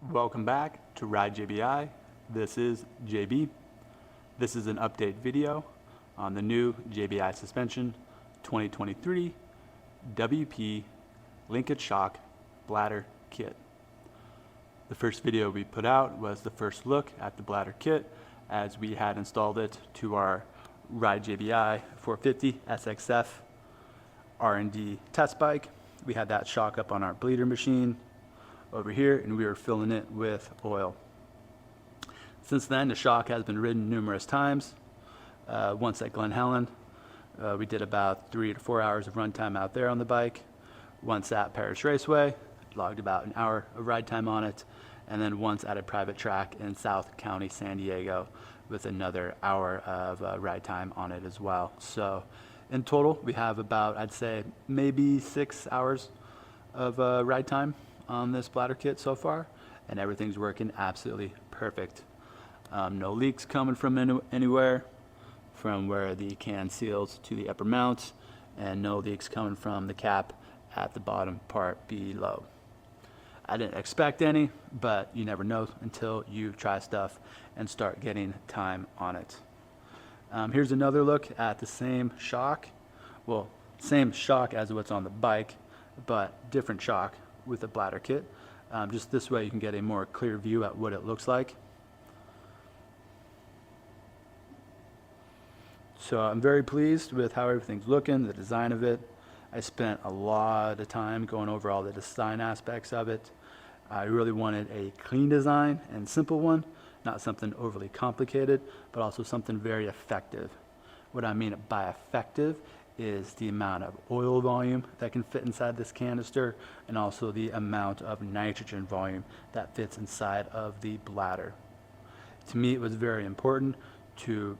Welcome back to Ride JBI. This is JB. This is an update video on the new JBI suspension 2023 WP Linkage Shock Bladder Kit. The first video we put out was the first look at the Bladder Kit as we had installed it to our Ride JBI 450 SXF R&D test bike. We had that shock up on our bleeder machine over here, and we were filling it with oil. Since then, the shock has been ridden numerous times. Once at Glen Helen, we did about 3 to 4 hours of runtime out there on the bike. Once at Paris Raceway, logged about an hour of ride time on it. And then once at a private track in South County, San Diego, with another hour of ride time on it as well. So in total, we have about, I'd say, maybe 6 hours of ride time on this bladder kit so far, and everything's working absolutely perfect. No leaks coming from anywhere, from where the can seals to the upper mount, and no leaks coming from the cap at the bottom part below. I didn't expect any, but you never know until you try stuff and start getting time on it. Here's another look at the same shock. Well, same shock as what's on the bike, but different shock with a bladder kit. Just this way you can get a more clear view at what it looks like. So I'm very pleased with how everything's looking, the design of it. I spent a lot of time going over all the design aspects of it. I really wanted a clean design and simple one, not something overly complicated, but also something very effective. What I mean by effective is the amount of oil volume that can fit inside this canister, and also the amount of nitrogen volume that fits inside of the bladder. To me, it was very important to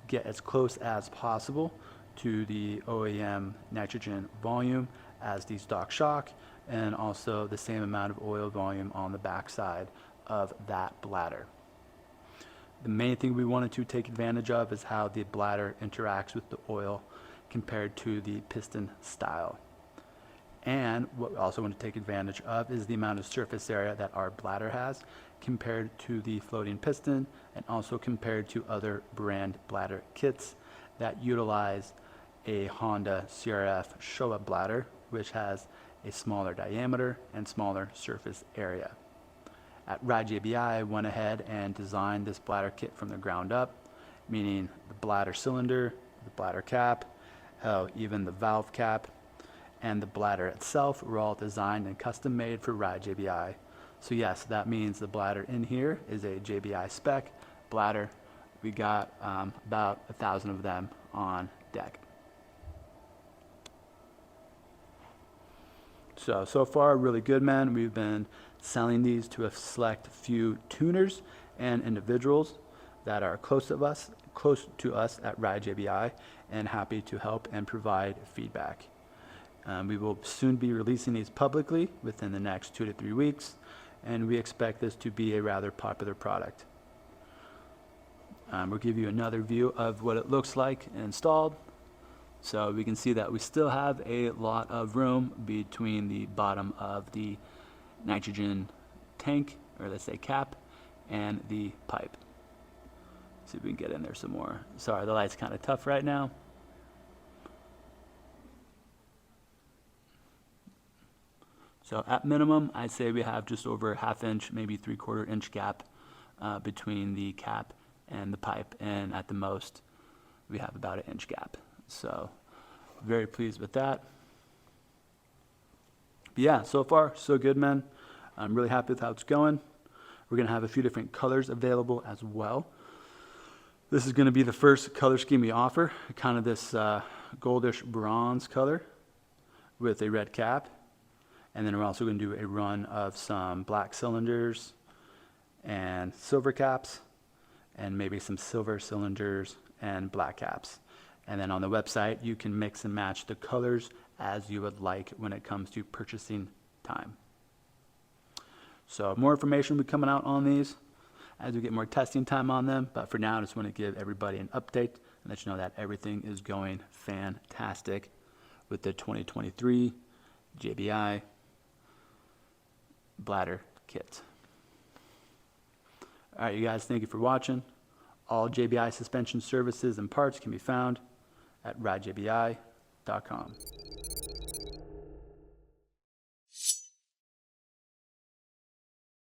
get as close as possible to the OEM nitrogen volume as the stock shock, and also the same amount of oil volume on the backside of that bladder. The main thing we wanted to take advantage of is how the bladder interacts with the oil compared to the piston style. And what we also want to take advantage of is the amount of surface area that our bladder has compared to the floating piston, and also compared to other brand bladder kits that utilize a Honda CRF Showa bladder, which has a smaller diameter and smaller surface area. At Ride JBI, I went ahead and designed this bladder kit from the ground up, meaning the bladder cylinder, the bladder cap, even the valve cap, and the bladder itself were all designed and custom made for Ride JBI. So yes, that means the bladder in here is a JBI spec bladder. We got about 1,000 of them on deck. So far, really good, man. We've been selling these to a select few tuners and individuals that are close to us at Ride JBI, and happy to help and provide feedback. We will soon be releasing these publicly within the next 2 to 3 weeks, and we expect this to be a rather popular product. We'll give you another view of what it looks like installed. So we can see that we still have a lot of room between the bottom of the nitrogen tank, or let's say cap, and the pipe. See if we can get in there some more. Sorry, the light's kind of tough right now. So at minimum, I'd say we have just over a 1/2 inch, maybe 3/4 inch gap between the cap and the pipe, and at the most, we have about 1 inch gap. So very pleased with that. But yeah, so far so good, man. I'm really happy with how it's going. We're gonna have a few different colors available as well. This is gonna be the first color scheme we offer, kind of this goldish bronze color with a red cap. And then we're also gonna do a run of some black cylinders and silver caps, and maybe some silver cylinders and black caps. And then on the website, you can mix and match the colors as you would like when it comes to purchasing time. So more information will be coming out on these as we get more testing time on them. But for now, I just want to give everybody an update and let you know that everything is going fantastic with the 2023 JBI Bladder kit. All right, you guys, thank you for watching. All JBI suspension services and parts can be found at ridejbi.com.